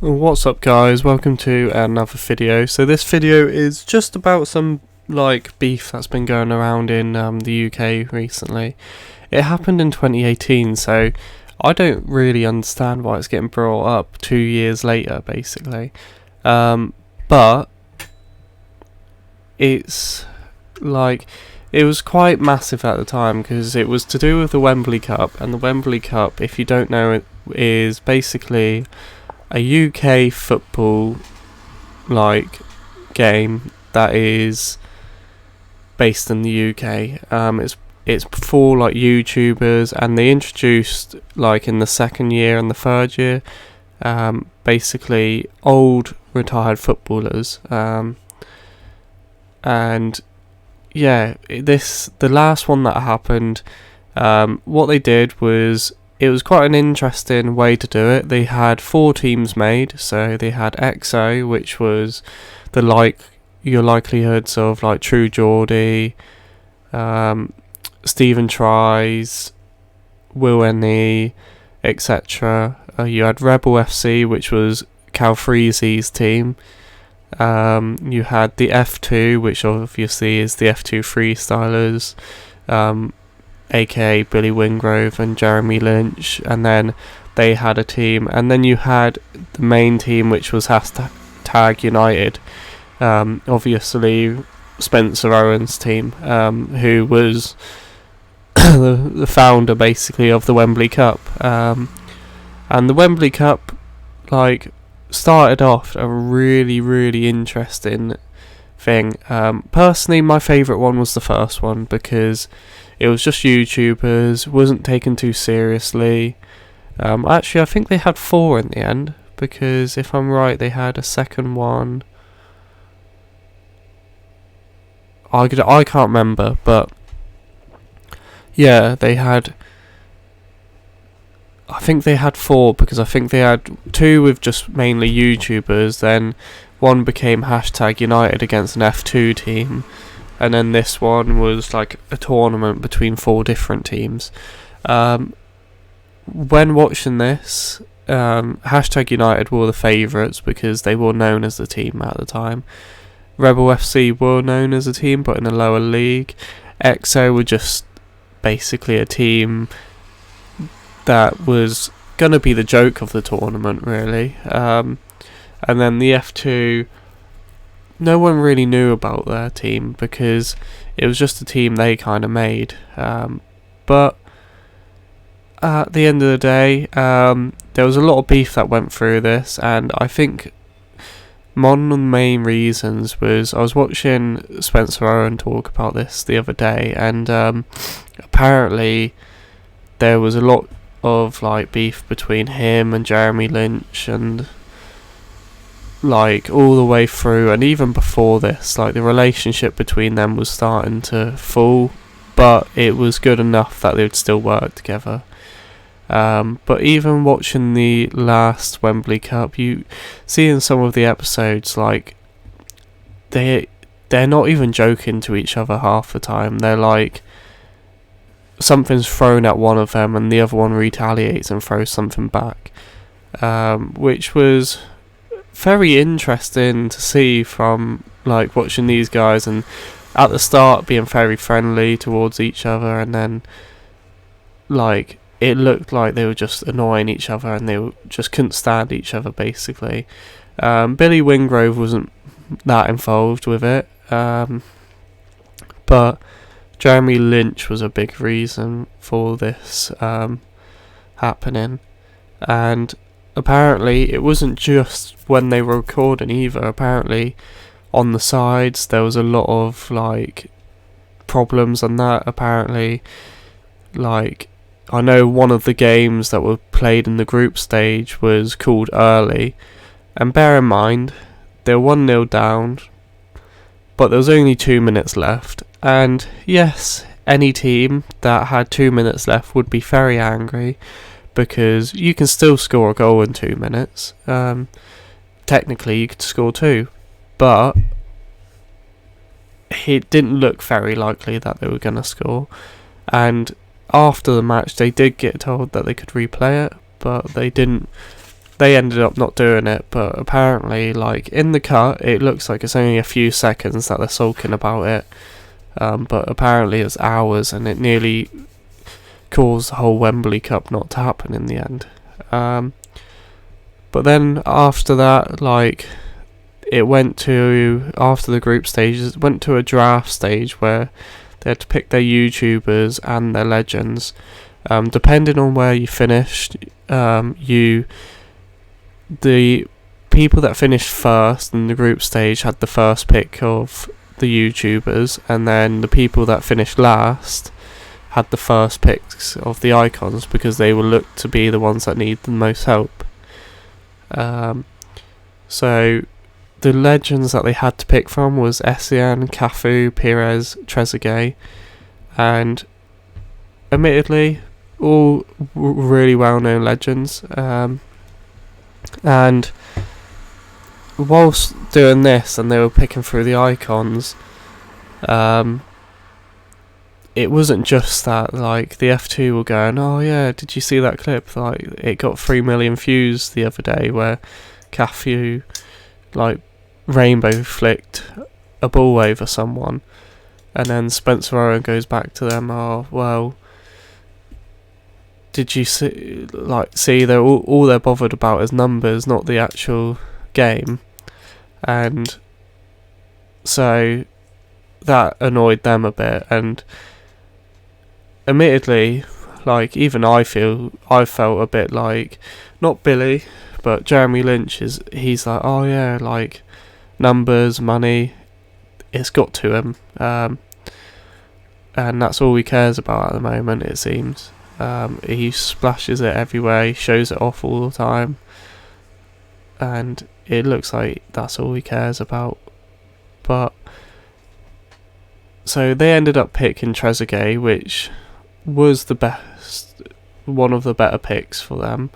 What's up guys, welcome to another video. So this video is just about some beef that's been going around in the UK recently. It happened in 2018, so I don't really understand why it's getting brought up 2 years later basically. But it's it was quite massive at the time because it was to do with the Wembley Cup, and the Wembley Cup, if you don't know it, is basically a UK football game that is based in the UK. It's for YouTubers, and they introduced in the second year and the third year basically old retired footballers, and yeah, the last one that happened, what they did was, it was quite an interesting way to do it. They had 4 teams made, so they had XO, which was your likelihoods of True Geordie, Stephen Tries, Will Any, etc. You had Rebel FC, which was Cal Freezy's team. You had the F2, which obviously is the F2 Freestylers, aka Billy Wingrove and Jeremy Lynch, and then they had a team, and then you had the main team, which was Hashtag United, obviously Spencer Owen's team, who was the founder basically of the Wembley Cup, and the Wembley Cup started off a really interesting thing. Personally, my favourite one was the first one because it was just YouTubers, wasn't taken too seriously. Actually, I think they had 4 in the end, because if I'm right, they had a second one. I can't remember, but yeah, I think they had 4, because I think they had 2 with just mainly YouTubers, then one became Hashtag United against an F2 team, and then this one was a tournament between 4 different teams. When watching this, Hashtag United were the favourites because they were known as the team at the time. Rebel FC were known as a team, but in a lower league. XO were just basically a team that was going to be the joke of the tournament, really. And then the F2, no one really knew about their team because it was just a team they kind of made. But at the end of the day, there was a lot of beef that went through this, and I think one of the main reasons was, I was watching Spencer Owen talk about this the other day, and apparently there was a lot of beef between him and Jeremy Lynch, and all the way through, and even before this, the relationship between them was starting to fall, but it was good enough that they would still work together. But even watching the last Wembley Cup, you see in some of the episodes, they're not even joking to each other half the time. They're something's thrown at one of them and the other one retaliates and throws something back, which was very interesting to see from watching these guys, and at the start being very friendly towards each other, and then it looked like they were just annoying each other and they just couldn't stand each other basically. Billy Wingrove wasn't that involved with it, but Jeremy Lynch was a big reason for this happening. And apparently it wasn't just when they were recording either. Apparently on the sides there was a lot of problems on that. Apparently I know one of the games that were played in the group stage was called early, and bear in mind they were 1-0 down, but there was only 2 minutes left, and yes, any team that had 2 minutes left would be very angry, because you can still score a goal in 2 minutes. Technically you could score 2, but it didn't look very likely that they were going to score. And after the match they did get told that they could replay it, but they didn't they ended up not doing it, but apparently, like, in the cut, it looks like it's only a few seconds that they're sulking about it, but apparently it's hours, and it nearly caused the whole Wembley Cup not to happen in the end. But then after that, like, it went to, after the group stages, it went to a draft stage where they had to pick their YouTubers and their legends. Depending on where you finished, the people that finished first in the group stage had the first pick of the YouTubers, and then the people that finished last had the first picks of the icons, because they were looked to be the ones that need the most help. So the legends that they had to pick from was Essien, Cafu, Pires, Trezeguet, and admittedly all really well-known legends. And whilst doing this and they were picking through the icons, it wasn't just that, like, the F2 were going, oh yeah, did you see that clip? Like, it got 3 million views the other day where Cafu, like, rainbow flicked a ball over someone, and then Spencer Owen goes back to them, oh, well, did you see, they're all they're bothered about is numbers, not the actual game. And so that annoyed them a bit, and admittedly, like, even I felt a bit like, not Billy, but Jeremy Lynch he's like, oh yeah, like, numbers, money, it's got to him, and that's all he cares about at the moment, it seems. He splashes it everywhere, he shows it off all the time, and it looks like that's all he cares about. But so they ended up picking Trezeguet, which was the best, one of the better picks for them.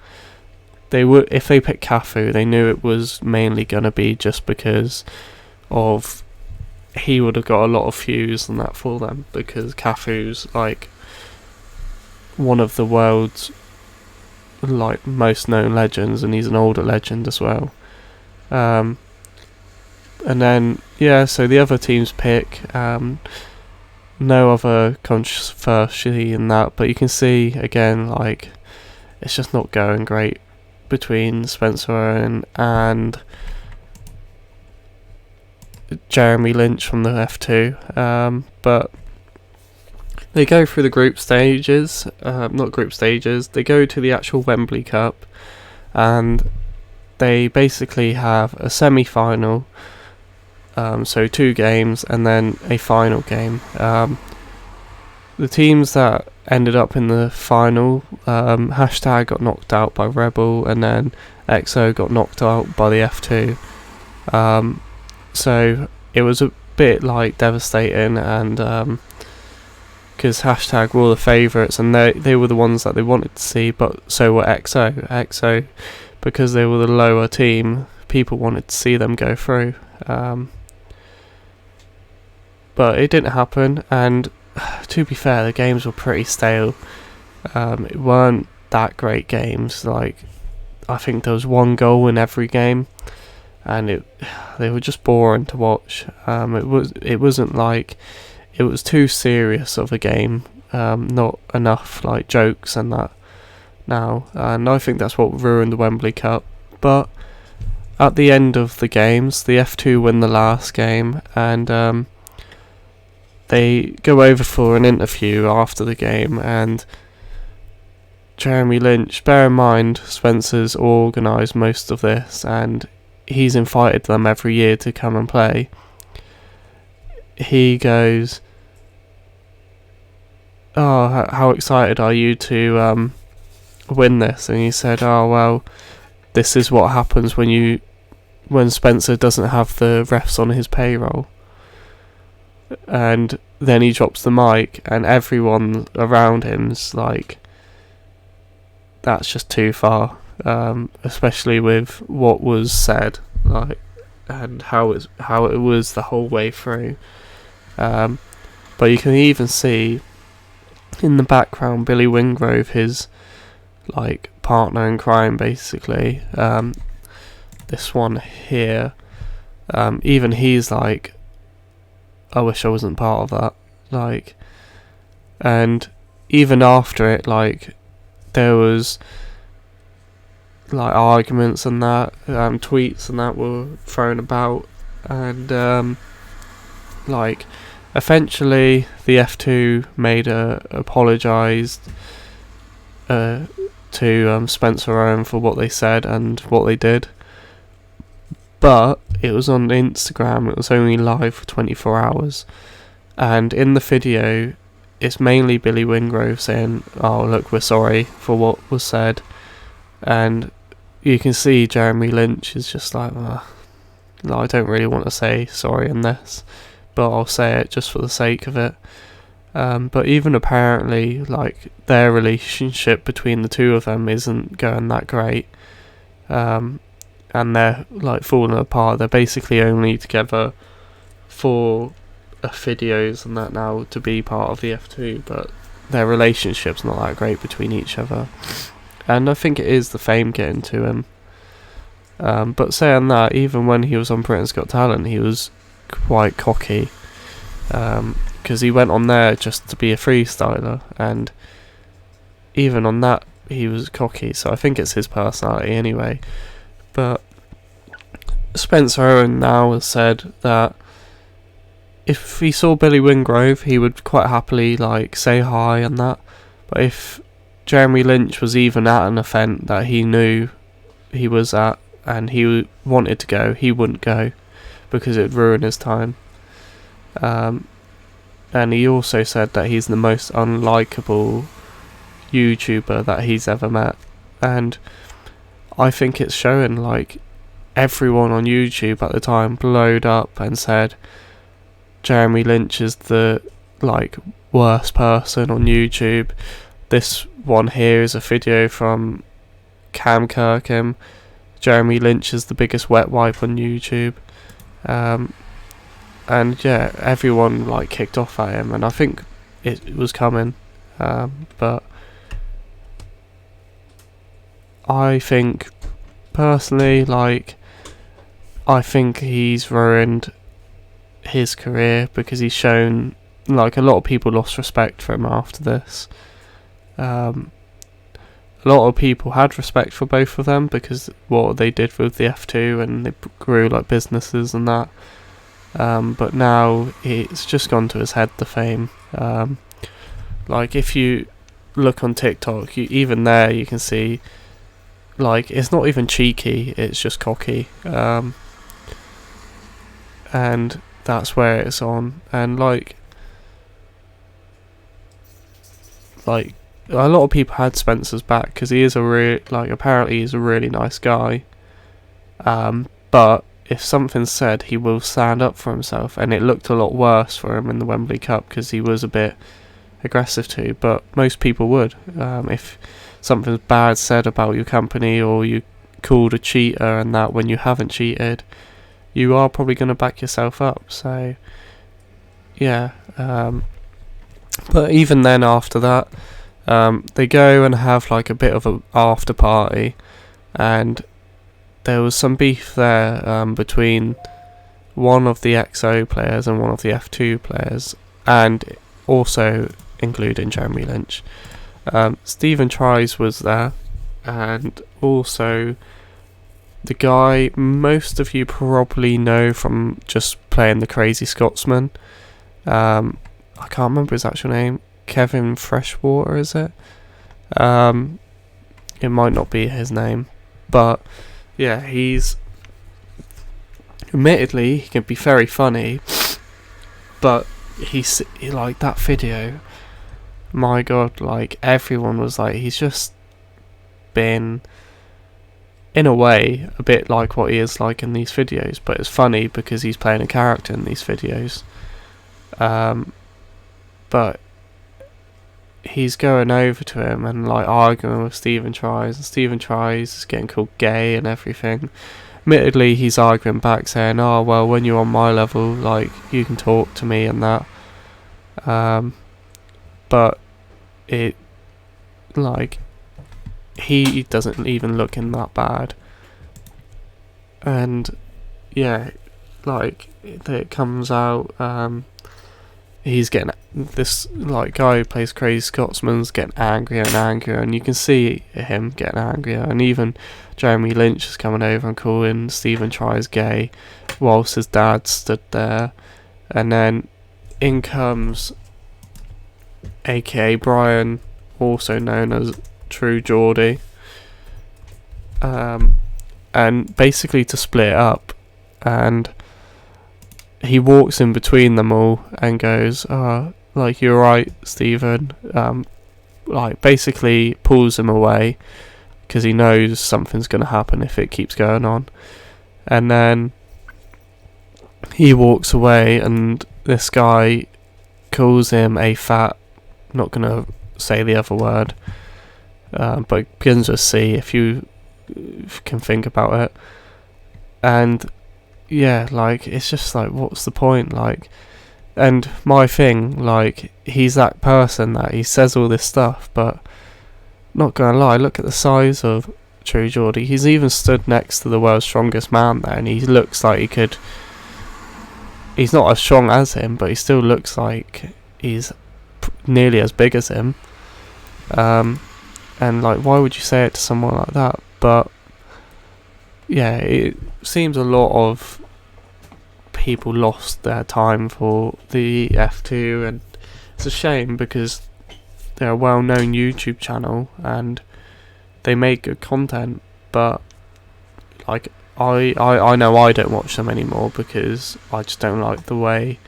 They would, if they picked Cafu, they knew it was mainly going to be just because of he would have got a lot of views and that for them, because Cafu's like one of the world's like most known legends, and he's an older legend as well. And then so the other teams pick, no other controversy in that, but you can see again, like, it's just not going great between Spencer Owen and Jeremy Lynch from the F2, but they go through the group stages, they go to the actual Wembley Cup, and they basically have a semi-final, so 2 games, and then a final game. The teams that ended up in the final, Hashtag got knocked out by Rebel, and then EXO got knocked out by the F2. So it was a bit like devastating, and because Hashtag were all the favourites, and they were the ones that they wanted to see, but so were EXO, because they were the lower team, people wanted to see them go through. But it didn't happen, and to be fair, the games were pretty stale. It weren't that great games. Like, I think there was 1 goal in every game, and they were just boring to watch. It wasn't like, it was too serious of a game. Not enough like jokes and that now, and I think that's what ruined the Wembley Cup. But at the end of the games, the F2 win the last game, and they go over for an interview after the game, and Jeremy Lynch, bear in mind Spencer's organised most of this, and he's invited them every year to come and play. He goes, oh, how excited are you to win this? And he said, oh well, this is what happens when Spencer doesn't have the refs on his payroll. And then he drops the mic, and everyone around him's like, that's just too far, especially with what was said, like, and how it was the whole way through. But you can even see in the background Billy Wingrove, his like partner in crime, basically. This one here, even he's like, I wish I wasn't part of that. Like, and even after it, like, there was like arguments and that, tweets and that were thrown about, and like, eventually the F2 apologised to Spencer Owen for what they said and what they did, but it was on Instagram. It was only live for 24 hours, and in the video it's mainly Billy Wingrove saying, "Oh, look, we're sorry for what was said," and you can see Jeremy Lynch is just like, no, I don't really want to say sorry in this, but I'll say it just for the sake of it. But even apparently, like, their relationship between the two of them isn't going that great, and they're like falling apart. They're basically only together for videos and that now to be part of the F2, but their relationship's not that great between each other. And I think it is the fame getting to him. But saying that, even when he was on Britain's Got Talent, he was quite cocky. Because he went on there just to be a freestyler, and even on that he was cocky, so I think it's his personality anyway. But Spencer Owen now has said that if he saw Billy Wingrove, he would quite happily like say hi and that, but if Jeremy Lynch was even at an event that he knew he was at and he wanted to go, he wouldn't go because it would ruin his time. And he also said that he's the most unlikable YouTuber that he's ever met, and I think it's showing. Like, everyone on YouTube at the time blowed up and said Jeremy Lynch is the like worst person on YouTube. This one here is a video from Cam Kirkham. Jeremy Lynch is the biggest wet wipe on YouTube. And yeah, everyone like kicked off at him, and I think it was coming. But I think personally, like, I think he's ruined his career because he's shown, like, a lot of people lost respect for him after this. A lot of people had respect for both of them because what they did with the F2, and they grew like businesses and that. But now it's just gone to his head, the fame. Like, if you look on TikTok, even there you can see, like, it's not even cheeky, it's just cocky. And that's where it's on. And like a lot of people had Spencer's back because he is apparently he's a really nice guy. But if something's said, he will stand up for himself, and it looked a lot worse for him in the Wembley Cup because he was a bit aggressive too. But most people would, if something's bad said about your company or you called a cheater and that when you haven't cheated, you are probably going to back yourself up. So yeah, but even then after that, they go and have like a bit of a after party, and there was some beef there between one of the XO players and one of the F2 players, and also including Jeremy Lynch. Stephen Tries was there, and also the guy most of you probably know from just playing the Crazy Scotsman. I can't remember his actual name. Kevin Freshwater, is it? It might not be his name, but yeah, he's admittedly he can be very funny, but he's like that video. My God, like everyone was like, he's just been, in a way, a bit like what he is like in these videos, but it's funny because he's playing a character in these videos. But he's going over to him and like arguing with Stephen Tries, and Stephen Tries is getting called gay and everything. Admittedly, he's arguing back saying, "Oh well, when you're on my level, like, you can talk to me and that." But it, like, he doesn't even look in that bad. And yeah, like it comes out, he's getting, this like guy who plays Crazy Scotsman's getting angrier and angrier, and you can see him getting angrier. And even Jeremy Lynch is coming over and calling Stephen Tries gay whilst his dad stood there. And then in comes aka Brian, also known as True Geordie, and basically to split it up. And he walks in between them all and goes, like, you're right, Stephen. Like, basically pulls him away because he knows something's going to happen if it keeps going on. And then he walks away, and this guy calls him a fat, not going to say the other word, but it begins with C if you can think about it. And yeah, like, it's just like, what's the point? Like, and my thing, like, he's that person that he says all this stuff, but not gonna lie, look at the size of True Geordie. He's even stood next to the world's strongest man there, and he looks like he could, he's not as strong as him, but he still looks like he's nearly as big as him. And like, why would you say it to someone like that? But yeah, it seems a lot of people lost their time for the F2, and it's a shame because they're a well-known YouTube channel and they make good content, but like, I know I don't watch them anymore because I just don't like the way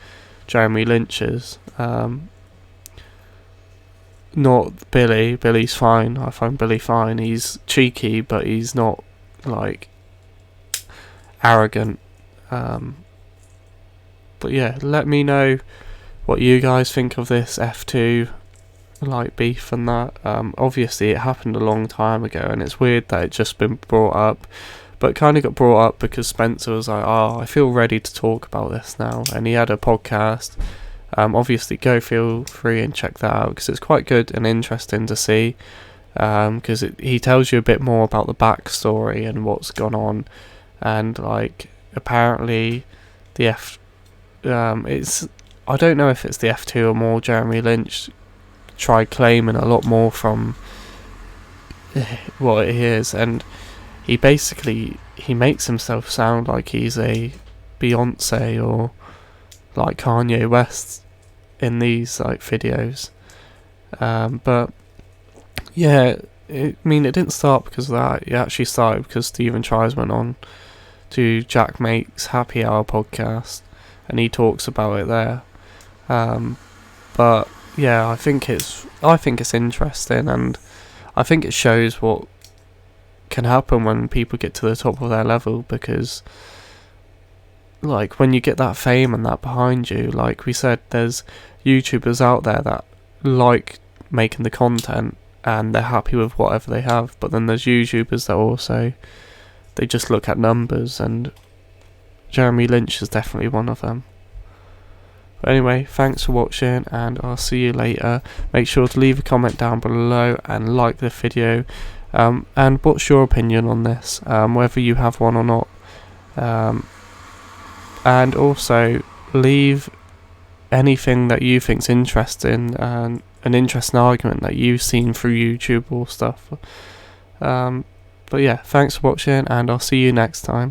Jeremy Lynch is. Not Billy. Billy's fine. I find Billy fine. He's cheeky, but he's not like arrogant. But yeah, let me know what you guys think of this F2 like beef and that. Obviously it happened a long time ago, and it's weird that it's just been brought up, but it kind of got brought up because Spencer was like, I feel ready to talk about this now, and he had a podcast. Obviously go feel free and check that out because it's quite good and interesting to see, because he tells you a bit more about the backstory and what's gone on. And like, apparently the it's, I don't know if it's the F2 or more Jeremy Lynch tried claiming a lot more from what it is, and he basically, he makes himself sound like he's a Beyonce or like Kanye West in these like videos. But yeah, I mean, it didn't start because of that. It actually started because Stephen Tries went on to Jack Mate's Happy Hour podcast, and he talks about it there. But yeah, I think it's interesting, and I think it shows what can happen when people get to the top of their level, because like, when you get that fame and that behind you, like we said, there's YouTubers out there that like making the content and they're happy with whatever they have, but then there's YouTubers that also, they just look at numbers, and Jeremy Lynch is definitely one of them. But anyway, thanks for watching, and I'll see you later. Make sure to leave a comment down below and like the video, and what's your opinion on this, whether you have one or not. And also leave anything that you think's interesting, and an interesting argument that you've seen through YouTube or stuff. But yeah, thanks for watching, and I'll see you next time.